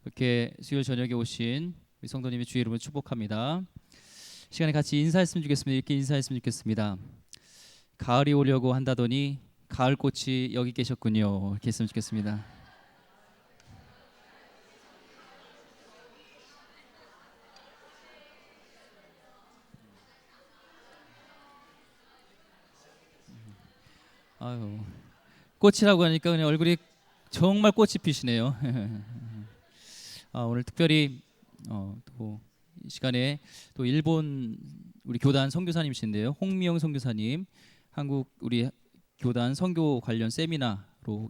이렇게 수요일 저녁에 오신 우리 성도님의 주의 이름으로 축복합니다. 시간에 같이 인사했으면 좋겠습니다. 이렇게 인사했으면 좋겠습니다. 가을이 오려고 한다더니 가을꽃이 여기 계셨군요. 이렇게 했으면 좋겠습니다. 아유, 꽃이라고 하니까 그냥 얼굴이 정말 꽃이 피시네요. 오늘 특별히 또 이 시간에 또 일본 우리 교단 선교사님이신데요, 홍미영 선교사님, 한국 우리 교단 선교 관련 세미나로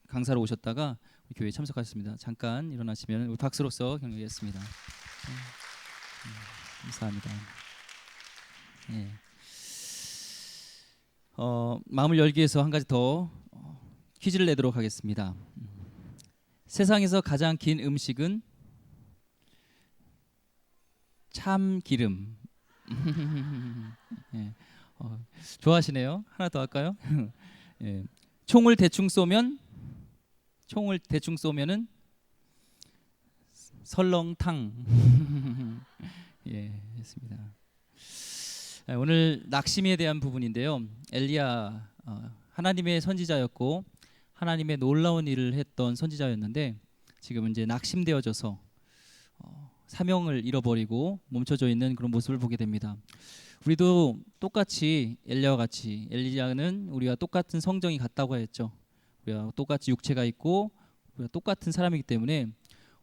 강사로 오셨다가 우리 교회에 참석하셨습니다. 잠깐 일어나시면 우리 박수로서 격려하겠습니다. 감사합니다. 네. 마음을 열기 위해서 한 가지 더 퀴즈를 내도록 하겠습니다. 세상에서 가장 긴 음식은 참기름. 예, 좋아하시네요. 하나 더 할까요? 예, 총을 대충 쏘면은 설렁탕. 예, 했습니다. 오늘 낙심에 대한 부분인데요. 엘리야 하나님의 선지자였고 하나님의 놀라운 일을 했던 선지자였는데 지금은 이제 낙심되어져서 사명을 잃어버리고 멈춰져 있는 그런 모습을 보게 됩니다. 우리도 똑같이 엘리야와 같이, 엘리야는 우리와 똑같은 성정이 같다고 했죠. 우리가 똑같이 육체가 있고 우리가 똑같은 사람이기 때문에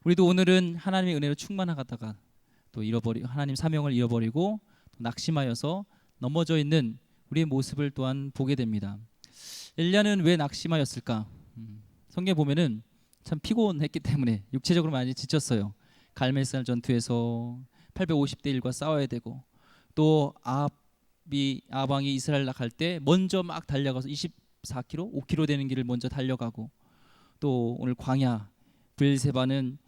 우리도 오늘은 하나님의 은혜로 충만하다가 또 하나님 사명을 잃어버리고 낙심하여서 넘어져 있는 우리의 모습을 또한 보게 됩니다. 엘리야는 왜 낙심하였을까? 성경에 보면은 참 피곤했기 때문에 육체적으로 많이 지쳤어요. 갈멜산 전투에서 850대 1과 싸워야 되고, 또 아합왕이 이스라엘 나갈 때 먼저 막 달려가서 24km, 5km 되는 길을 먼저 달려가고, 또 오늘 광야 브엘세바는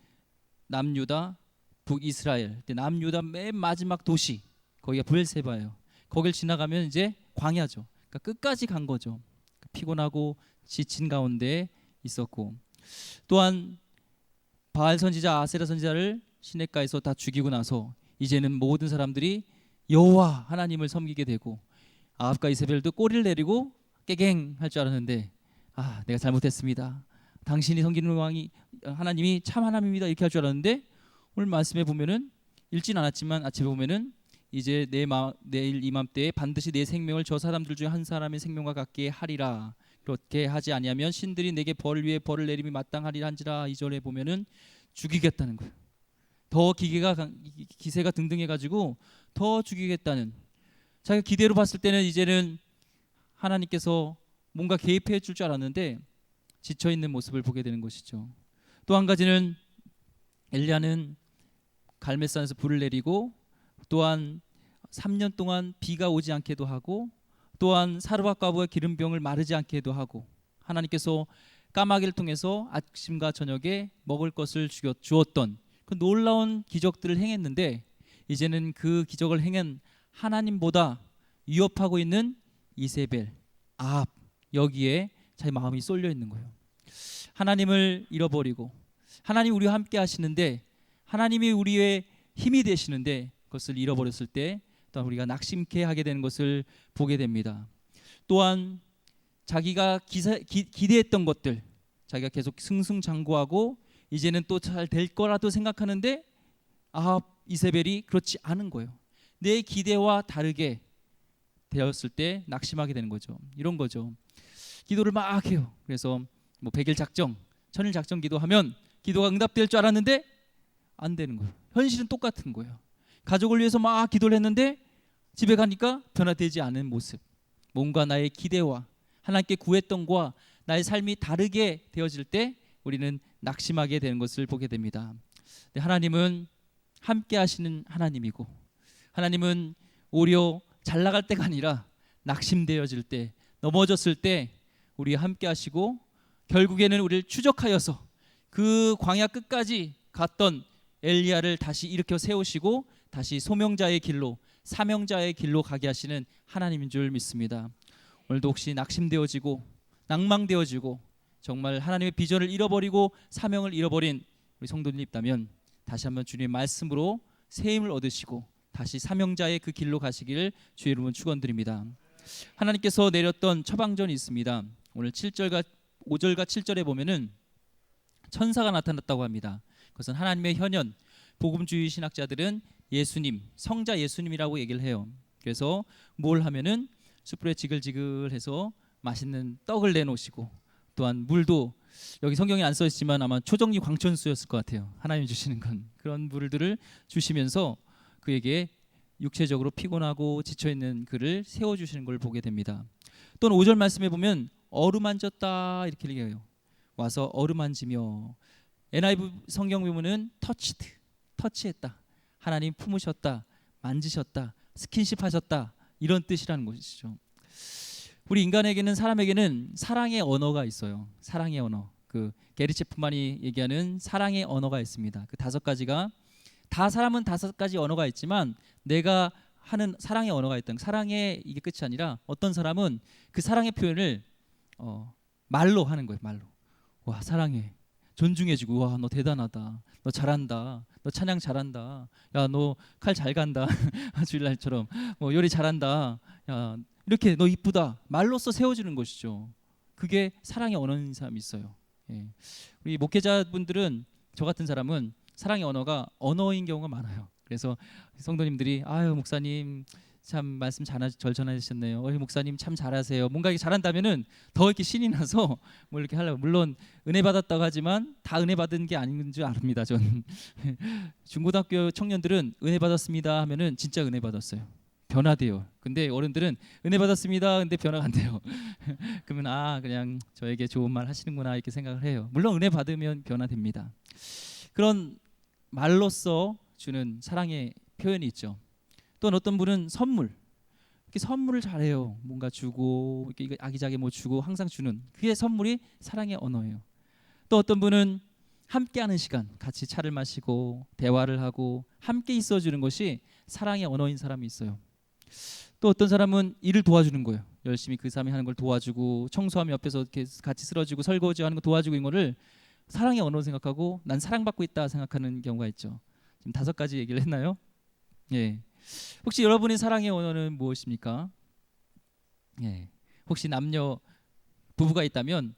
남유다, 북이스라엘, 남유다 맨 마지막 도시 거기가 브엘세바예요. 거길 지나가면 이제 광야죠. 그러니까 끝까지 간 거죠. 피곤하고 지친 가운데 있었고, 또한 바알 선지자, 아세라 선지자를 시냇가에서 다 죽이고 나서 이제는 모든 사람들이 여호와 하나님을 섬기게 되고, 아합과 이세벨도 꼬리를 내리고 깨갱 할 줄 알았는데 내가 잘못했습니다. 당신이 섬기는 왕이 하나님이 참 하나님입니다. 이렇게 할 줄 알았는데 오늘 말씀에 보면은 읽진 않았지만 아침에 보면은 이제 내일 이맘때에 반드시 내 생명을 저 사람들 중에 한 사람의 생명과 같게 하리라. 그렇게 하지 아니하면 신들이 내게 벌 위에 벌을 내림이 마땅하리라 한지라. 2절에 보면은 죽이겠다는 거예요. 더 기세가 등등해가지고 더 죽이겠다는, 자기가 기대로 봤을 때는 이제는 하나님께서 뭔가 개입해 줄 알았는데 지쳐있는 모습을 보게 되는 것이죠. 또 한 가지는 엘리야는 갈멜산에서 불을 내리고, 또한 3년 동안 비가 오지 않게도 하고, 또한 사르밧 과부의 기름병을 마르지 않게도 하고, 하나님께서 까마귀를 통해서 아침과 저녁에 먹을 것을 주었던 그 놀라운 기적들을 행했는데, 이제는 그 기적을 행한 하나님보다 위협하고 있는 이세벨, 아합, 여기에 자기 마음이 쏠려 있는 거예요. 하나님을 잃어버리고, 하나님 우리와 함께 하시는데, 하나님이 우리의 힘이 되시는데 그것을 잃어버렸을 때 또한 우리가 낙심케 하게 되는 것을 보게 됩니다. 또한 자기가 기대했던 것들, 자기가 계속 승승장구하고 이제는 또 잘 될 거라도 생각하는데 아합, 이세벨이 그렇지 않은 거예요. 내 기대와 다르게 되었을 때 낙심하게 되는 거죠. 이런 거죠. 기도를 막 해요. 그래서 100일 작정, 1000일 작정 기도하면 기도가 응답될 줄 알았는데 안 되는 거예요. 현실은 똑같은 거예요. 가족을 위해서 막 기도를 했는데 집에 가니까 변화되지 않은 모습, 뭔가 나의 기대와 하나님께 구했던 것과 나의 삶이 다르게 되어질 때 우리는 낙심하게 되는 것을 보게 됩니다. 하나님은 함께 하시는 하나님이고, 하나님은 오히려 잘 나갈 때가 아니라 낙심되어질 때, 넘어졌을 때 우리와 함께 하시고, 결국에는 우리를 추적하여서 그 광야 끝까지 갔던 엘리야를 다시 일으켜 세우시고 다시 소명자의 길로, 사명자의 길로 가게 하시는 하나님인 줄 믿습니다. 오늘도 혹시 낙심되어지고 낭망되어지고 정말 하나님의 비전을 잃어버리고 사명을 잃어버린 우리 성도님이 있다면 다시 한번 주님의 말씀으로 새 힘을 얻으시고 다시 사명자의 그 길로 가시기를 주의 이름으로 축원드립니다. 하나님께서 내렸던 처방전이 있습니다. 오늘 7절과 5절과 7절에 보면은 천사가 나타났다고 합니다. 그것은 하나님의 현현, 복음주의 신학자들은 예수님, 성자 예수님이라고 얘기를 해요. 그래서 뭘 하면은 숯불에 지글지글해서 맛있는 떡을 내놓으시고, 또한 물도 여기 성경에 안 써 있지만 아마 초정리 광천수였을 것 같아요. 하나님 주시는 건 그런 물들을 주시면서 그에게 육체적으로 피곤하고 지쳐있는 그를 세워주시는 걸 보게 됩니다. 또는 5절 말씀에 보면 어루만졌다 이렇게 얘기해요. 와서 어루만지며, NIV 성경 보면은 터치했다, 하나님 품으셨다, 만지셨다, 스킨십 하셨다, 이런 뜻이라는 것이죠. 우리 인간에게는, 사람에게는 사랑의 언어가 있어요. 사랑의 언어. 그 게리 체프만이 얘기하는 사랑의 언어가 있습니다. 그 5가지가 다, 사람은 5가지 언어가 있지만 내가 하는 사랑의 언어가 있다. 사랑의 이게 끝이 아니라 어떤 사람은 그 사랑의 표현을 말로 하는 거예요. 말로. 와, 사랑해. 존중해주고, 와, 너 대단하다. 너 잘한다. 너 찬양 잘한다. 야, 너 칼 잘 간다. 주일날처럼 뭐 요리 잘한다. 야, 이렇게 너 이쁘다. 말로써 세워주는 것이죠. 그게 사랑의 언어인 사람이 있어요. 예. 우리 목회자분들은, 저 같은 사람은 사랑의 언어가 언어인 경우가 많아요. 그래서 성도님들이 아유 목사님 참 말씀 절 전하셨네요. 목사님 참 잘하세요. 뭔가 이렇게 잘한다면은 더 이렇게 신이 나서 뭐 이렇게 하려고. 물론 은혜 받았다고 하지만 다 은혜 받은 게 아닌 줄 압니다. 전 중고등학교 청년들은 은혜 받았습니다 하면은 진짜 은혜 받았어요. 변화돼요. 근데 어른들은 은혜 받았습니다. 근데 변화가 안 돼요. 그러면 그냥 저에게 좋은 말 하시는구나 이렇게 생각을 해요. 물론 은혜 받으면 변화됩니다. 그런 말로써 주는 사랑의 표현이 있죠. 또 어떤 분은 선물, 이렇게 선물을 잘해요. 뭔가 주고, 이렇게 아기자기 뭐 주고 항상 주는, 그게 선물이 사랑의 언어예요. 또 어떤 분은 함께하는 시간, 같이 차를 마시고 대화를 하고 함께 있어주는 것이 사랑의 언어인 사람이 있어요. 또 어떤 사람은 일을 도와주는 거예요. 열심히 그 사람이 하는 걸 도와주고, 청소하면 옆에서 이렇게 같이 쓸어주고, 설거지하는 거 도와주고, 이거를 사랑의 언어로 생각하고 난 사랑받고 있다 생각하는 경우가 있죠. 지금 5가지 얘기를 했나요? 예. 혹시 여러분의 사랑의 언어는 무엇입니까? 예. 혹시 남녀 부부가 있다면,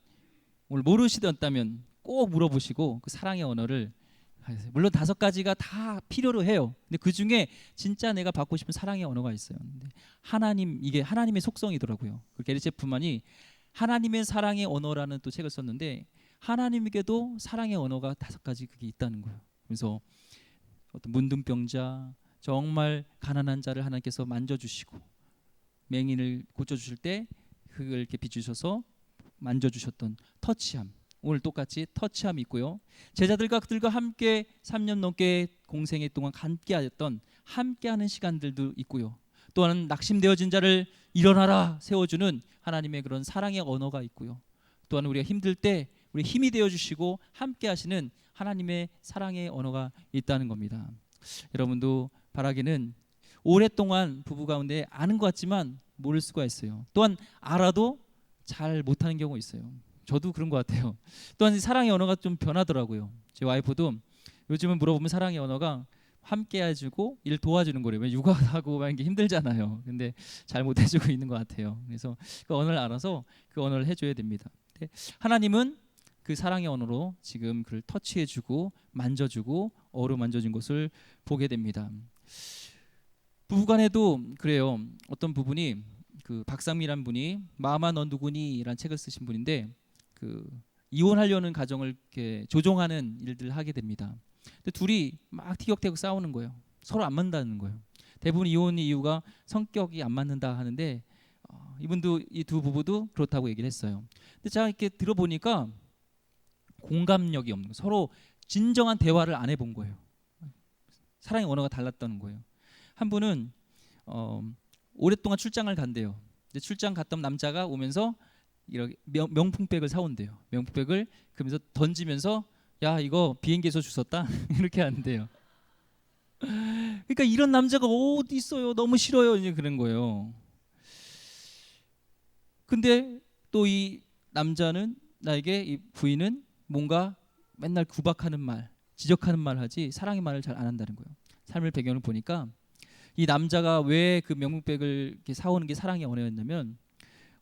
오늘 모르시던다면 꼭 물어보시고 그 사랑의 언어를 하세요. 물론 5가지가 다 필요로 해요. 근데 그 중에 진짜 내가 받고 싶은 사랑의 언어가 있어요. 근데 하나님, 이게 하나님의 속성이더라고요. 그 게리 제프만이 하나님의 사랑의 언어라는 또 책을 썼는데, 하나님에게도 사랑의 언어가 5가지 그게 있다는 거예요. 그래서 어떤 문둥병자, 정말 가난한 자를 하나님께서 만져주시고, 맹인을 고쳐주실 때 그걸 이렇게 비추셔서 만져주셨던 터치함, 오늘 똑같이 터치함이 있고요. 제자들과 그들과 함께 3년 넘게 공생애 동안 함께하였던 함께하는 시간들도 있고요. 또한 낙심되어진 자를 일어나라 세워주는 하나님의 그런 사랑의 언어가 있고요. 또한 우리가 힘들 때 우리 힘이 되어주시고 함께하시는 하나님의 사랑의 언어가 있다는 겁니다. 여러분도 바라기는 오랫동안 부부 가운데 아는 것 같지만 모를 수가 있어요. 또한 알아도 잘 못하는 경우가 있어요. 저도 그런 것 같아요. 또한 사랑의 언어가 좀 변하더라고요. 제 와이프도 요즘은 물어보면 사랑의 언어가 함께 해주고 일 도와주는 거래요. 육아하고 막 이게 힘들잖아요. 근데 잘 못해주고 있는 것 같아요. 그래서 그 언어를 알아서 그 언어를 해줘야 됩니다. 하나님은 그 사랑의 언어로 지금 그를 터치해주고 만져주고 어루만져준 것을 보게 됩니다. 부부간에도 그래요. 어떤 부분이, 그 박상미란 분이 마마 넌 누구니라는 책을 쓰신 분인데, 그 이혼하려는 가정을 이렇게 조종하는 일들을 하게 됩니다. 근데 둘이 막 티격태격 싸우는 거예요. 서로 안 맞는다는 거예요. 대부분 이혼 이유가 성격이 안 맞는다 하는데, 이분도, 이 두 부부도 그렇다고 얘기를 했어요. 근데 제가 이렇게 들어보니까 공감력이 없는 거예요. 서로 진정한 대화를 안 해본 거예요. 사랑의 언어가 달랐다는 거예요. 한 분은 오랫동안 출장을 간대요. 근데 출장 갔던 남자가 오면서 이렇게 명품백을 사온대요. 명품백을 그러면서 던지면서, 야, 이거 비행기에서 주웠다 이렇게 하는데요. 그러니까 이런 남자가 어디 있어요? 너무 싫어요. 이제 그런 거예요. 근데 또 이 남자는, 나에게 이 부인은 뭔가 맨날 구박하는 말, 지적하는 말 하지 사랑의 말을 잘 안 한다는 거예요. 삶의 배경을 보니까 이 남자가 왜 그 명품백을 이렇게 사오는 게 사랑의 언어였냐면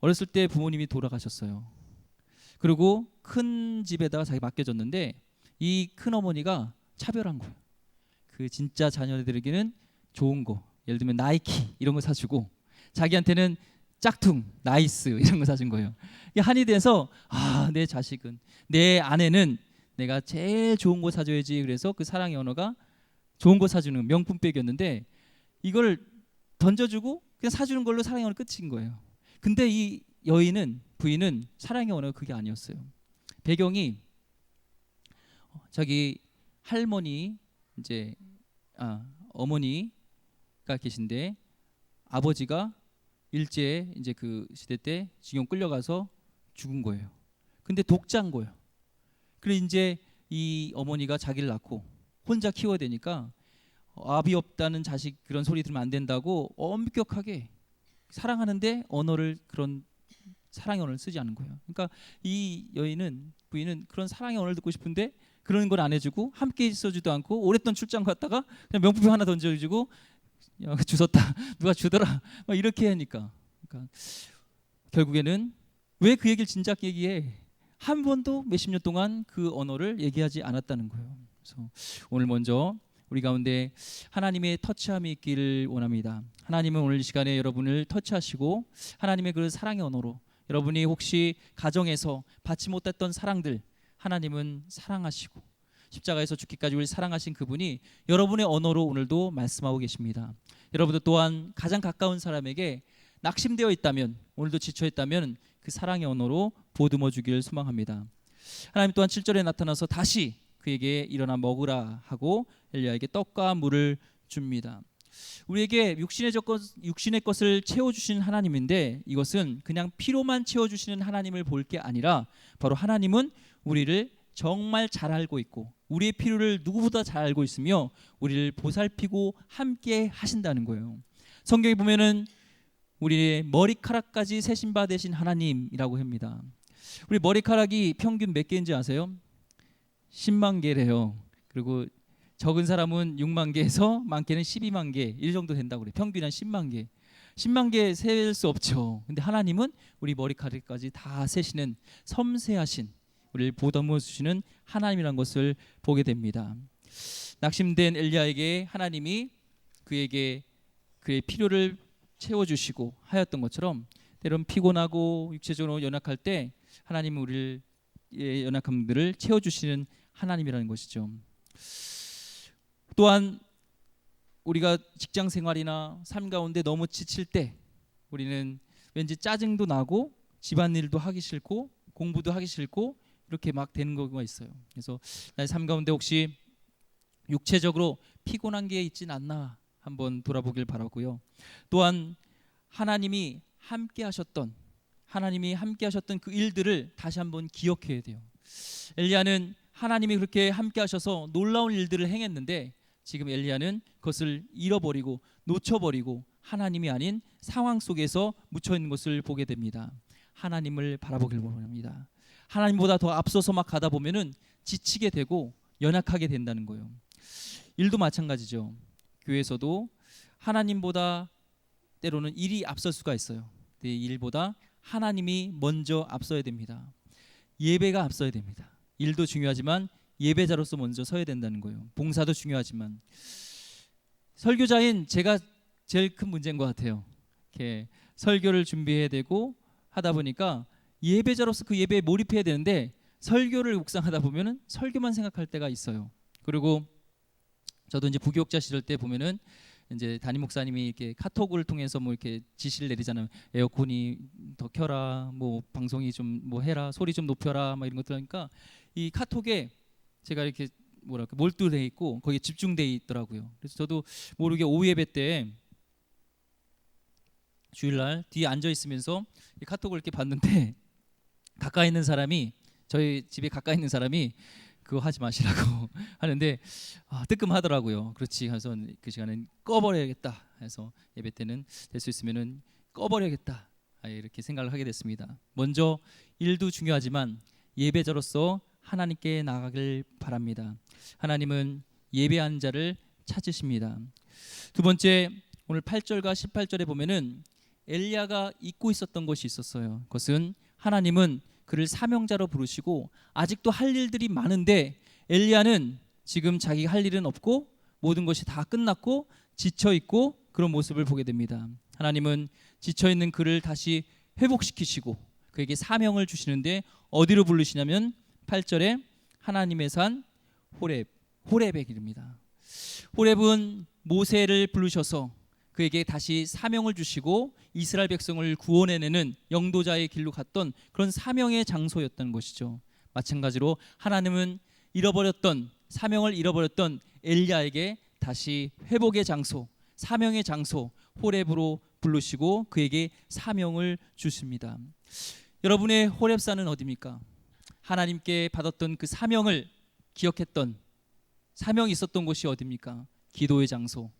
어렸을 때 부모님이 돌아가셨어요. 그리고 큰 집에다가 자기 맡겨졌는데 이 큰 어머니가 차별한 거예요. 그 진짜 자녀들에게는 좋은 거, 예를 들면 나이키 이런 거 사주고 자기한테는 짝퉁, 나이스 이런 거 사준 거예요. 이게 한이 돼서 내 자식은, 내 아내는 내가 제일 좋은 거 사줘야지. 그래서 그 사랑의 언어가 좋은 거 사주는 명품백이었는데 이걸 던져주고 그냥 사주는 걸로 사랑의 언어 끝인 거예요. 근데 이 부인은 사랑의 언어가 그게 아니었어요. 배경이 자기 할머니 이제 어머니가 계신데 아버지가 일제에 이제 그 시대 때 징용 끌려가서 죽은 거예요. 근데 독자인 거예요. 그래 이제 이 어머니가 자기를 낳고 혼자 키워야 되니까 아비 없다는 자식 그런 소리 들으면 안 된다고 엄격하게 사랑하는데 그런 사랑의 언어를 쓰지 않은 거예요. 그러니까 이 부인은 그런 사랑의 언어를 듣고 싶은데 그런 걸 안 해주고 함께 있어주지도 않고 오랫동안 출장 갔다가 그냥 명품백 하나 던져주고 주웠다 누가 주더라 막 이렇게 하니까 그러니까 결국에는 왜 그 얘기를 진작 얘기해 한 번도 몇십 년 동안 그 언어를 얘기하지 않았다는 거예요. 그래서 오늘 먼저 우리 가운데 하나님의 터치함이 있기를 원합니다. 하나님은 오늘 이 시간에 여러분을 터치하시고 하나님의 그 사랑의 언어로 여러분이 혹시 가정에서 받지 못했던 사랑들 하나님은 사랑하시고 십자가에서 죽기까지 우리 사랑하신 그분이 여러분의 언어로 오늘도 말씀하고 계십니다. 여러분도 또한 가장 가까운 사람에게 낙심되어 있다면 오늘도 지쳐 있다면 그 사랑의 언어로 보듬어 주기를 소망합니다. 하나님 또한 7절에 나타나서 다시 그에게 일어나 먹으라 하고 엘리야에게 떡과 물을 줍니다. 우리에게 육신의 것을 채워주시는 하나님인데 이것은 그냥 피로만 채워주시는 하나님을 볼 게 아니라 바로 하나님은 우리를 정말 잘 알고 있고 우리의 필요를 누구보다 잘 알고 있으며 우리를 보살피고 함께 하신다는 거예요. 성경에 보면은 우리의 머리카락까지 세신 바 되신 하나님이라고 합니다. 우리 머리카락이 평균 몇 개인지 아세요? 10만 개래요. 그리고 적은 사람은 6만 개에서 많게는 12만 개 이 정도 된다고 그래요. 평균 한 10만 개. 10만 개 셀 수 없죠. 근데 하나님은 우리 머리카락까지 다 세시는 섬세하신 우리를 보듬어 주시는 하나님이라는 것을 보게 됩니다. 낙심된 엘리야에게 하나님이 그에게 그의 필요를 채워주시고 하였던 것처럼 때론 피곤하고 육체적으로 연약할 때 하나님은 우리의 연약함들을 채워주시는 하나님이라는 것이죠. 또한 우리가 직장 생활이나 삶 가운데 너무 지칠 때 우리는 왠지 짜증도 나고 집안일도 하기 싫고 공부도 하기 싫고 이렇게 막 되는 경우가 있어요. 그래서 나의 삶 가운데 혹시 육체적으로 피곤한 게 있진 않나 한번 돌아보길 바라고요. 또한 하나님이 함께 하셨던 그 일들을 다시 한번 기억해야 돼요. 엘리야는 하나님이 그렇게 함께 하셔서 놀라운 일들을 행했는데 지금 엘리야는 그것을 잃어버리고 놓쳐버리고 하나님이 아닌 상황 속에서 묻혀 있는 것을 보게 됩니다. 하나님을 바라보길 원합니다. 하나님보다 더 앞서서 막 가다 보면은 지치게 되고 연약하게 된다는 거예요. 일도 마찬가지죠. 교회에서도 하나님보다 때로는 일이 앞설 수가 있어요. 네, 일보다 하나님이 먼저 앞서야 됩니다. 예배가 앞서야 됩니다. 일도 중요하지만 예배자로서 먼저 서야 된다는 거예요. 봉사도 중요하지만 설교자인 제가 제일 큰 문제인 것 같아요. 이렇게 설교를 준비해야 되고 하다 보니까 예배자로서 그 예배에 몰입해야 되는데 설교를 묵상하다 보면은 설교만 생각할 때가 있어요. 그리고 저도 이제 부교육자 시절 때 보면은 이제 담임 목사님이 이렇게 카톡을 통해서 뭐 이렇게 지시를 내리잖아요. 에어컨이 더 켜라, 뭐 방송이 좀 뭐 해라, 소리 좀 높여라, 막 이런 것들 하니까 이 카톡에 제가 이렇게 뭐랄까 몰두돼 있고 거기에 집중돼 있더라고요. 그래서 저도 모르게 오후 예배 때 주일날 뒤에 앉아 있으면서 이 카톡을 이렇게 봤는데 가까이 있는 사람이 저희 집에 가까이 있는 사람이 그거 하지 마시라고 하는데 뜨끔하더라고요. 그렇지. 그래서 그 시간은 꺼버려야겠다 해서 예배 때는 될 수 있으면은 꺼버려야겠다 이렇게 생각을 하게 됐습니다. 먼저 일도 중요하지만 예배자로서 하나님께 나가길 바랍니다. 하나님은 예배하는 자를 찾으십니다. 두 번째, 오늘 8절과 18절에 보면은 엘리야가 잊고 있었던 것이 있었어요. 그것은 하나님은 그를 사명자로 부르시고 아직도 할 일들이 많은데 엘리야는 지금 자기가 할 일은 없고 모든 것이 다 끝났고 지쳐 있고 그런 모습을 보게 됩니다. 하나님은 지쳐 있는 그를 다시 회복시키시고 그에게 사명을 주시는데 어디로 부르시냐면 8절에 하나님의 산 호렙에 이릅니다. 호렙은 모세를 부르셔서 그에게 다시 사명을 주시고 이스라엘 백성을 구원해내는 영도자의 길로 갔던 그런 사명의 장소였던 것이죠. 마찬가지로 하나님은 사명을 잃어버렸던 엘리야에게 다시 회복의 장소, 사명의 장소 호렙으로 부르시고 그에게 사명을 주십니다. 여러분의 호렙산은 어디입니까? 하나님께 받았던 그 사명을 기억했던, 사명이 있었던 곳이 어디입니까? 기도의 장소.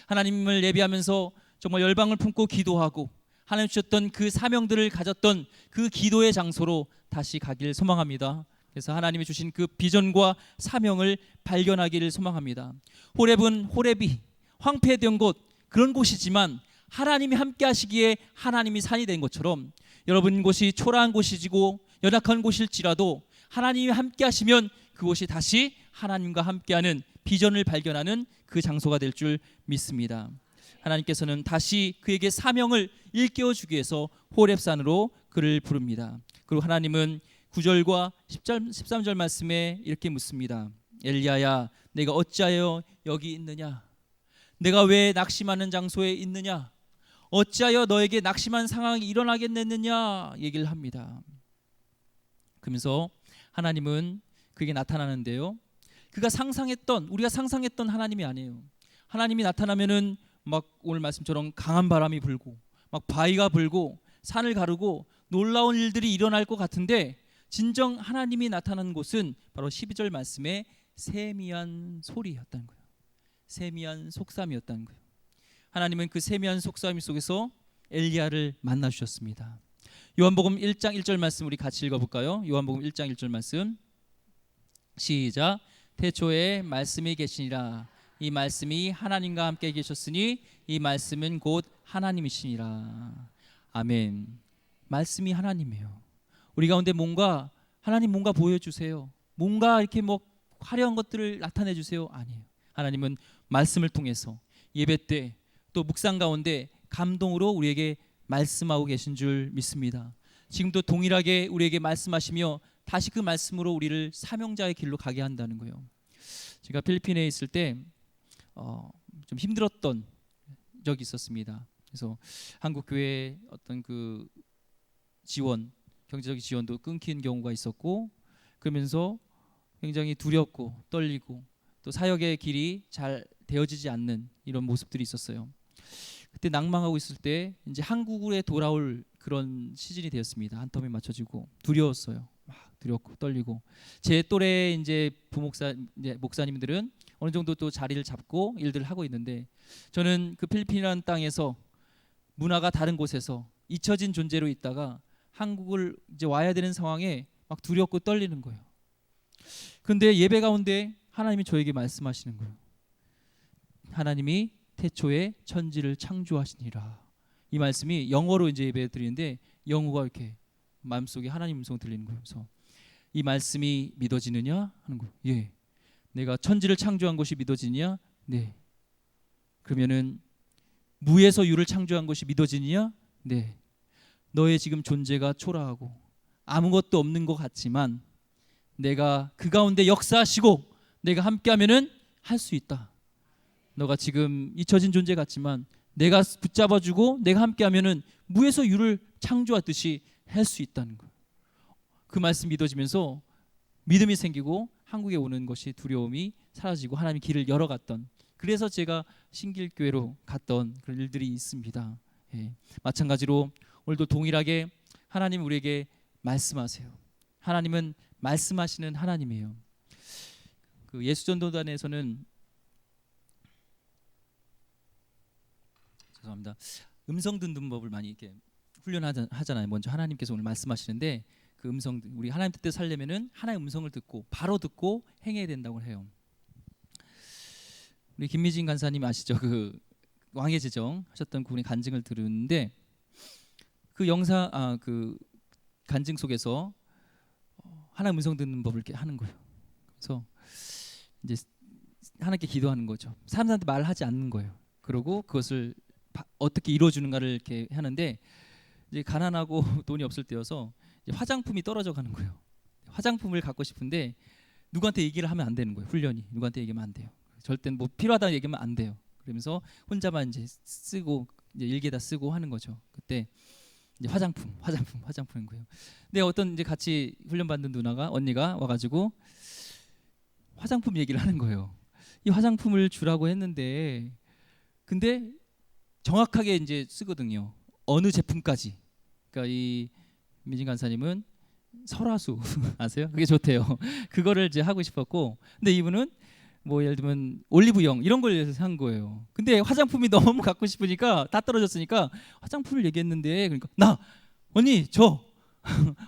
하나님을 예배하면서 정말 열방을 품고 기도하고 하나님 주셨던 그 사명들을 가졌던 그 기도의 장소로 다시 가길 소망합니다. 그래서 하나님이 주신 그 비전과 사명을 발견하기를 소망합니다. 호렙이 황폐된 곳, 그런 곳이지만 하나님이 함께 하시기에 하나님이 산이 된 것처럼 여러분 곳이 초라한 곳이지고 연약한 곳일지라도 하나님이 함께 하시면 그곳이 다시 하나님과 함께하는 비전을 발견하는 그 장소가 될 줄 믿습니다. 하나님께서는 다시 그에게 사명을 일깨워 주기 위해서 호렙산으로 그를 부릅니다. 그리고 하나님은 9절과 13절 말씀에 이렇게 묻습니다. 엘리야야, 내가 어찌하여 여기 있느냐? 내가 왜 낙심하는 장소에 있느냐? 어찌하여 너에게 낙심한 상황이 일어나겠느냐? 얘기를 합니다. 그러면서 하나님은 그에게 나타나는데요, 우리가 상상했던 하나님이 아니에요. 하나님이 나타나면은 막 오늘 말씀처럼 강한 바람이 불고 막 바위가 불고 산을 가르고 놀라운 일들이 일어날 것 같은데 진정 하나님이 나타난 곳은 바로 12절 말씀에 세미한 소리였다는 거예요. 세미한 속삭임이었다는 거예요. 하나님은 그 세미한 속삭임 속에서 엘리야를 만나 주셨습니다. 요한복음 1장 1절 말씀 우리 같이 읽어볼까요? 요한복음 1장 1절 말씀 시작. 태초에 말씀이 계시니라. 이 말씀이 하나님과 함께 계셨으니 이 말씀은 곧 하나님이시니라. 아멘. 말씀이 하나님이에요. 우리 가운데 하나님 뭔가 보여주세요, 뭔가 이렇게 뭐 화려한 것들을 나타내 주세요, 아니에요. 하나님은 말씀을 통해서 예배 때 또 묵상 가운데 감동으로 우리에게 말씀하고 계신 줄 믿습니다. 지금도 동일하게 우리에게 말씀하시며 다시 그 말씀으로 우리를 사명자의 길로 가게 한다는 거예요. 제가 필리핀에 있을 때 좀 힘들었던 적이 있었습니다. 그래서 한국 교회 어떤 그 경제적인 지원도 끊긴 경우가 있었고, 그러면서 굉장히 두렵고 떨리고 또 사역의 길이 잘 되어지지 않는 이런 모습들이 있었어요. 그때 낭망하고 있을 때 이제 한국에 돌아올 그런 시즌이 되었습니다. 한 텀이 맞춰지고 두려웠어요. 막 두렵고 떨리고, 제 또래 이제 목사님들은 어느 정도 또 자리를 잡고 일들을 하고 있는데 저는 그 필리핀이라는 땅에서 문화가 다른 곳에서 잊혀진 존재로 있다가 한국을 이제 와야 되는 상황에 막 두렵고 떨리는 거예요. 그런데 예배 가운데 하나님이 저에게 말씀하시는 거예요. 하나님이 태초에 천지를 창조하시니라. 이 말씀이 영어로 이제 예배 드리는데 영어가 이렇게 마음속에 하나님 음성 들리는 거예요. 그래서 이 말씀이 믿어지느냐 하는 거예요. 예. 내가 천지를 창조한 것이 믿어지느냐? 네. 그러면은 무에서 유를 창조한 것이 믿어지느냐? 네. 너의 지금 존재가 초라하고 아무것도 없는 것 같지만 내가 그 가운데 역사하시고 내가 함께하면은 할 수 있다. 너가 지금 잊혀진 존재 같지만 내가 붙잡아주고 내가 함께하면은 무에서 유를 창조하듯이 할 수 있다는 거예요. 그 말씀 믿어지면서 믿음이 생기고 한국에 오는 것이 두려움이 사라지고 하나님의 길을 열어갔던, 그래서 제가 신길교회로 갔던 그런 일들이 있습니다. 예. 마찬가지로 오늘도 동일하게 하나님 우리에게 말씀하세요. 하나님은 말씀하시는 하나님이에요. 그 예수전도단에서는 음성 듣는 법을 많이 이렇게 훈련하잖아요. 먼저 하나님께서 오늘 말씀하시는데 그 음성, 우리 하나님 뜻대로 살려면은 하나님의 음성을 듣고 바로 듣고 행해야 된다고 해요. 우리 김미진 간사님 아시죠? 그 왕의 제정 하셨던 그분의 간증을 들었는데 그 그 간증 속에서 하나님 음성 듣는 법을 이렇게 하는 거예요. 그래서 이제 하나님께 기도하는 거죠. 사람들한테 말하지 않는 거예요. 그리고 그것을 어떻게 이루어주는가를 이렇게 하는데 이제 가난하고 돈이 없을 때여서 이제 화장품이 떨어져 가는 거예요. 화장품을 갖고 싶은데 누구한테 얘기를 하면 안 되는 거예요. 훈련이 누구한테 얘기하면 안 돼요. 절대 뭐 필요하다고 얘기하면 안 돼요. 그러면서 혼자만 이제 쓰고 이제 일기에다 쓰고 하는 거죠. 그때 이제 화장품인 거예요. 근데 어떤 이제 같이 훈련받는 언니가 와가지고 화장품 얘기를 하는 거예요. 이 화장품을 주라고 했는데 근데 정확하게 이제 쓰거든요. 어느 제품까지. 그러니까 이 미진 간사님은 설화수 아세요? 그게 좋대요. 그거를 이제 하고 싶었고, 근데 이분은 뭐 예를 들면 올리브영 이런 걸 산 거예요. 근데 화장품이 너무 갖고 싶으니까 다 떨어졌으니까 화장품을 얘기했는데 그러니까 나 언니 저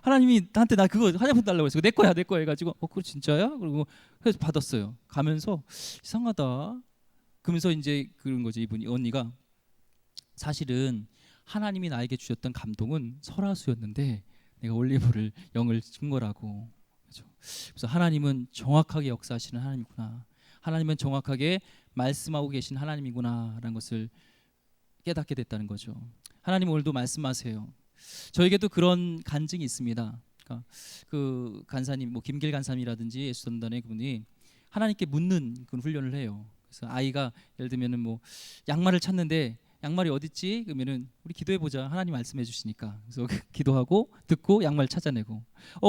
하나님이 나한테 나 그거 화장품 달라고 했어. 내 거야 해가지고 그거 진짜야? 그리고 그래서 받았어요. 가면서 이상하다. 그러면서 이제 그런 거죠. 이분이 언니가 사실은 하나님이 나에게 주셨던 감동은 설화수였는데 내가 올리브를 영을 준 거라고. 그렇죠? 그래서 하나님은 정확하게 역사하시는 하나님이구나. 하나님은 정확하게 말씀하고 계신 하나님이구나라는 것을 깨닫게 됐다는 거죠. 하나님 오늘도 말씀하세요. 저에게도 그런 간증이 있습니다. 그러니까 그 간사님, 뭐 김길 간사님이라든지 예수전단의 그분이 하나님께 묻는 그런 훈련을 해요. 그래서 아이가 예를 들면은 뭐 양말을 찾는데 양말이 어디 있지? 그러면은 우리 기도해 보자. 하나님 말씀해 주시니까. 그래서 기도하고 듣고 양말 찾아내고.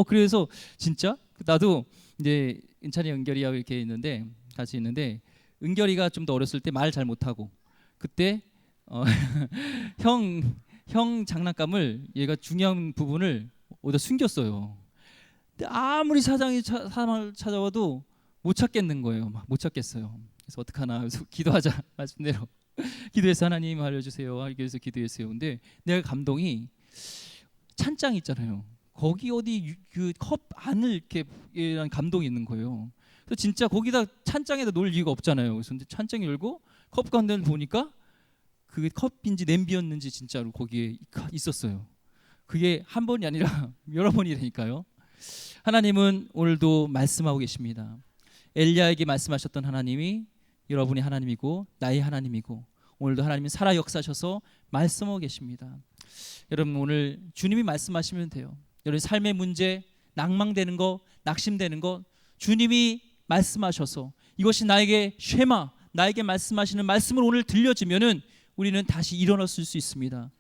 그래서 진짜 나도 이제 은찬이 은결이하고 이렇게 있는데 같이 있는데 은결이가 좀 더 어렸을 때 말 잘 못하고 그때 형 장난감을 얘가 중요한 부분을 어디다 숨겼어요. 근데 아무리 사람을 찾아와도 못 찾겠는 거예요. 막 못 찾겠어요. 그래서 어떡하나. 그래서 기도하자 말씀대로 기도해서 하나님 알려주세요. 그래서 기도했어요. 근데 내가 감동이 찬장 있잖아요. 거기 어디 그 컵 안을 이렇게 감동이 있는 거예요. 그래서 진짜 거기다 찬장에다 놓을 이유가 없잖아요. 그래서 찬장 열고 컵 가운데를 보니까 그게 컵인지 냄비였는지 진짜로 거기에 있었어요. 그게 한 번이 아니라 여러 번이라니까요. 하나님은 오늘도 말씀하고 계십니다. 엘리야에게 말씀하셨던 하나님이 여러분이 하나님이고 나의 하나님이고 오늘도 하나님은 살아 역사하셔서 말씀하고 계십니다. 여러분 오늘 주님이 말씀하시면 돼요. 여러분 삶의 문제, 낭망되는 거, 낙심되는 거 주님이 말씀하셔서 이것이 나에게 쉐마, 나에게 말씀하시는 말씀을 오늘 들려지면은 우리는 다시 일어났을 수 있습니다.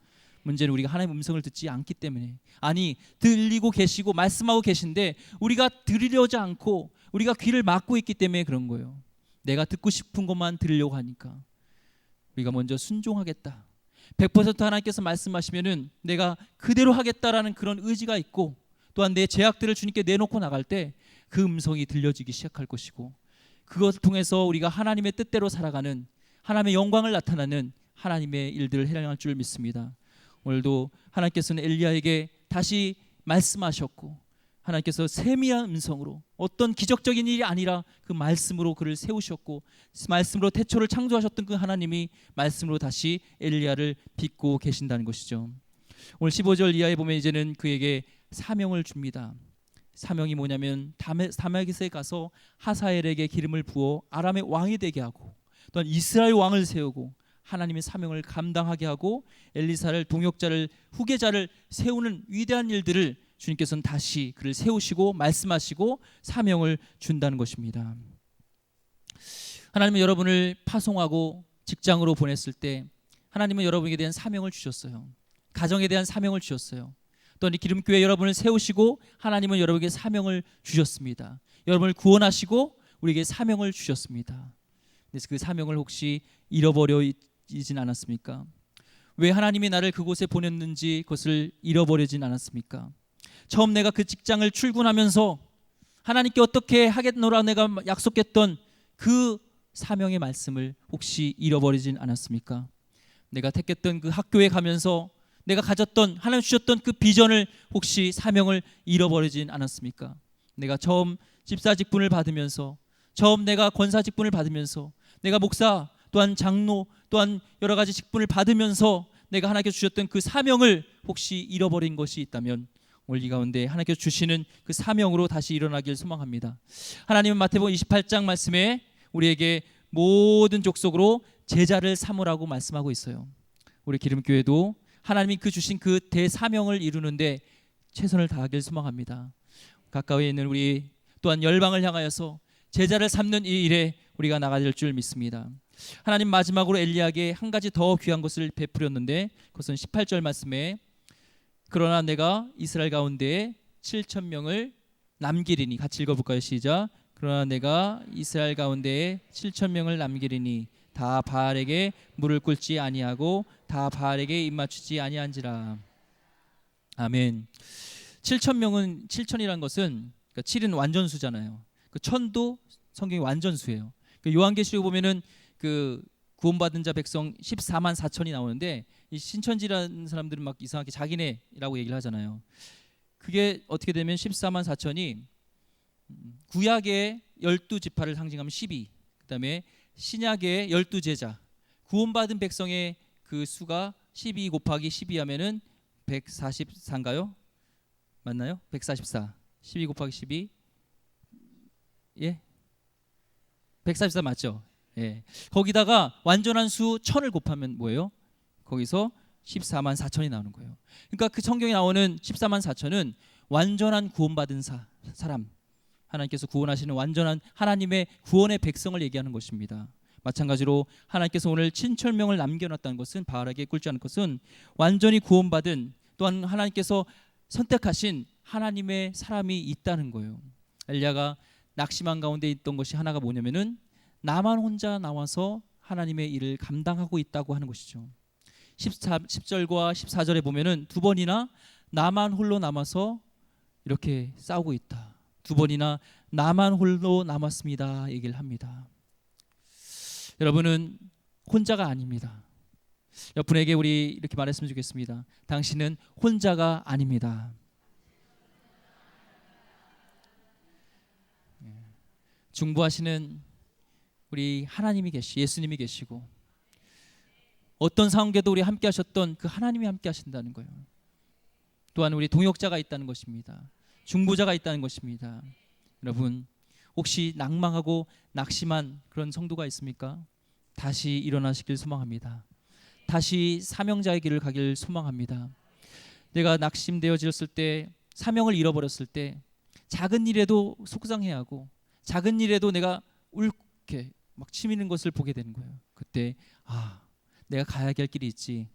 문제는 우리가 하나님의 음성을 듣지 않기 때문에 아니 들리고 계시고 말씀하고 계신데 우리가 들으려지 않고 우리가 귀를 막고 있기 때문에 그런 거예요. 내가 듣고 싶은 것만 들으려고 하니까 우리가 먼저 순종하겠다 100% 하나님께서 말씀하시면은 내가 그대로 하겠다라는 그런 의지가 있고 또한 내 죄악들을 주님께 내놓고 나갈 때 그 음성이 들려지기 시작할 것이고 그것을 통해서 우리가 하나님의 뜻대로 살아가는 하나님의 영광을 나타나는 하나님의 일들을 행할 줄 믿습니다. 오늘도 하나님께서는 엘리야에게 다시 말씀하셨고 하나님께서 세미한 음성으로 어떤 기적적인 일이 아니라 그 말씀으로 그를 세우셨고 말씀으로 태초를 창조하셨던 그 하나님이 말씀으로 다시 엘리야를 빚고 계신다는 것이죠. 오늘 15절 이하에 보면 이제는 그에게 사명을 줍니다. 사명이 뭐냐면 다메섹에 가서 하사엘에게 기름을 부어 아람의 왕이 되게 하고 또한 이스라엘 왕을 세우고 하나님의 사명을 감당하게 하고 엘리사를 동역자를 후계자를 세우는 위대한 일들을 주님께서는 다시 그를 세우시고 말씀하시고 사명을 준다는 것입니다. 하나님은 여러분을 파송하고 직장으로 보냈을 때 하나님은 여러분에게 대한 사명을 주셨어요. 가정에 대한 사명을 주셨어요. 또한 이 기름교회 여러분을 세우시고 하나님은 여러분에게 사명을 주셨습니다. 여러분을 구원하시고 우리에게 사명을 주셨습니다. 그래서 그 사명을 혹시 잃어버리진 않았습니까? 왜 하나님이 나를 그곳에 보냈는지 그것을 잃어버리진 않았습니까? 처음 내가 그 직장을 출근하면서 하나님께 어떻게 하겠노라 내가 약속했던 그 사명의 말씀을 혹시 잃어버리진 않았습니까? 내가 택했던 그 학교에 가면서 내가 가졌던 하나님 주셨던 그 비전을 혹시 사명을 잃어버리진 않았습니까? 내가 처음 집사 직분을 받으면서, 처음 내가 권사 직분을 받으면서, 내가 목사 또한 장로 또한 여러 가지 직분을 받으면서 내가 하나님께서 주셨던 그 사명을 혹시 잃어버린 것이 있다면 오늘 이 가운데 하나님께서 주시는 그 사명으로 다시 일어나길 소망합니다. 하나님은 마태복음 28장 말씀에 우리에게 모든 족속으로 제자를 삼으라고 말씀하고 있어요. 우리 기름교회도 하나님이 그 주신 그 대사명을 이루는데 최선을 다하길 소망합니다. 가까이 있는 우리 또한 열방을 향하여서 제자를 삼는 이 일에 우리가 나가야 줄 믿습니다. 하나님 마지막으로 엘리야에게 한 가지 더 귀한 것을 베풀었는데 그것은 18절 말씀에 그러나 내가 이스라엘 가운데 7,000명을 남기리니, 같이 읽어볼까요? 시작. 그러나 내가 이스라엘 가운데 7,000명을 남기리니 다 바알에게 물을 꿇지 아니하고 다 바알에게 입맞추지 아니한지라. 아멘. 7,000명은 7,000이라는 것은 그러니까 7은 완전수잖아요. 그 1,000도 성경이 완전수예요. 그 요한계시록 보면은 그 구원받은 자 백성 14만 4천이 나오는데 이 신천지라는 사람들은 막 이상하게 자기네라고 얘기를 하잖아요. 그게 어떻게 되면 14만 4천이 구약의 12지파를 상징하면 12, 그다음에 신약의 12제자, 구원받은 백성의 그 수가 12 곱하기 12 하면은 144인가요? 맞나요? 144. 12 곱하기 12. 예? 144 맞죠? 예. 거기다가 완전한 수 1000을 곱하면 뭐예요? 거기서 14만 4천이 나오는 거예요. 그러니까 그 성경에 나오는 14만 4천은 완전한 구원받은 사람, 하나님께서 구원하시는 완전한 하나님의 구원의 백성을 얘기하는 것입니다. 마찬가지로 하나님께서 오늘 7,000명을 남겨놨다는 것은, 바알에게 꿇지 않은 것은 완전히 구원받은, 또한 하나님께서 선택하신 하나님의 사람이 있다는 거예요. 엘리야가 낙심한 가운데 있던 것이 하나가 뭐냐면은 나만 혼자 나와서 하나님의 일을 감당하고 있다고 하는 것이죠. 10절과 14절에 보면은 두 번이나 나만 홀로 남아서 이렇게 싸우고 있다. 두 번이나 나만 홀로 남았습니다 얘기를 합니다. 여러분은 혼자가 아닙니다. 옆분에게 우리 이렇게 말했으면 좋겠습니다. 당신은 혼자가 아닙니다. 중보하시는 우리 하나님이 예수님이 계시고, 어떤 상황에도 우리 함께 하셨던 그 하나님이 함께 하신다는 거예요. 또한 우리 동역자가 있다는 것입니다. 중보자가 있다는 것입니다. 여러분, 혹시 낭망하고 낙심한 그런 성도가 있습니까? 다시 일어나시길 소망합니다. 다시 사명자의 길을 가길 소망합니다. 내가 낙심되어졌을 때, 사명을 잃어버렸을 때 작은 일에도 속상해하고 작은 일에도 내가 울게 막 치미는 것을 보게 되는 거예요. 그때 내가 가야 할 길이 있지,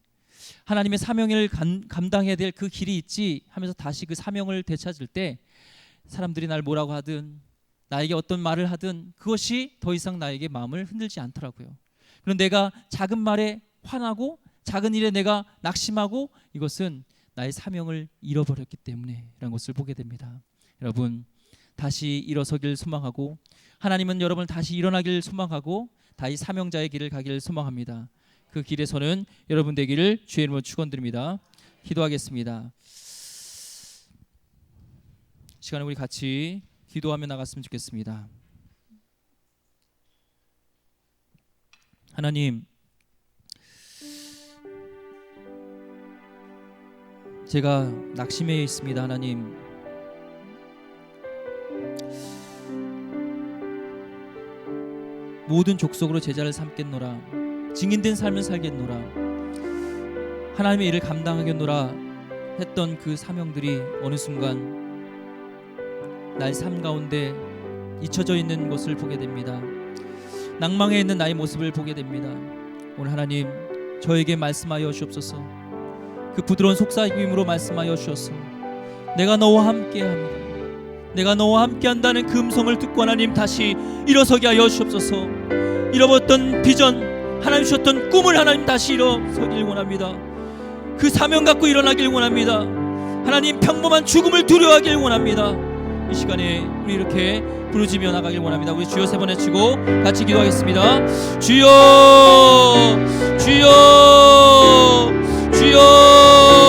하나님의 사명을 감당해야 될 그 길이 있지 하면서 다시 그 사명을 되찾을 때 사람들이 날 뭐라고 하든 나에게 어떤 말을 하든 그것이 더 이상 나에게 마음을 흔들지 않더라고요. 그럼 내가 작은 말에 화나고 작은 일에 내가 낙심하고, 이것은 나의 사명을 잃어버렸기 때문에 라는 것을 보게 됩니다. 여러분, 다시 일어서길 소망하고, 하나님은 여러분을 다시 일어나길 소망하고 다시 사명자의 길을 가기를 소망합니다. 그 길에서는 여러분 되기를 주의 이름으로 축원드립니다. 기도하겠습니다. 시간에 우리 같이 기도하며 나갔으면 좋겠습니다. 하나님, 제가 낙심해 있습니다. 하나님, 모든 족속으로 제자를 삼겠노라. 증인된 삶을 살겠노라. 하나님의 일을 감당하겠노라 했던 그 사명들이 어느 순간 나의 삶 가운데 잊혀져 있는 것을 보게 됩니다. 낭망해 있는 나의 모습을 보게 됩니다. 오늘 하나님, 저에게 말씀하여 주옵소서. 그 부드러운 속삭임으로 말씀하여 주셔서 내가 너와 함께합니다, 내가 너와 함께한다는 그 음성을 듣고 하나님 다시 일어서게 하여 주옵소서. 잃어버렸던 비전, 하나님 주셨던 꿈을 하나님 다시 일어서길 원합니다. 그 사명 갖고 일어나길 원합니다. 하나님, 평범한 죽음을 두려워하길 원합니다. 이 시간에 우리 이렇게 부르짖으며 나가길 원합니다. 우리 주여 세 번 외치고 같이 기도하겠습니다. 주여, 주여, 주여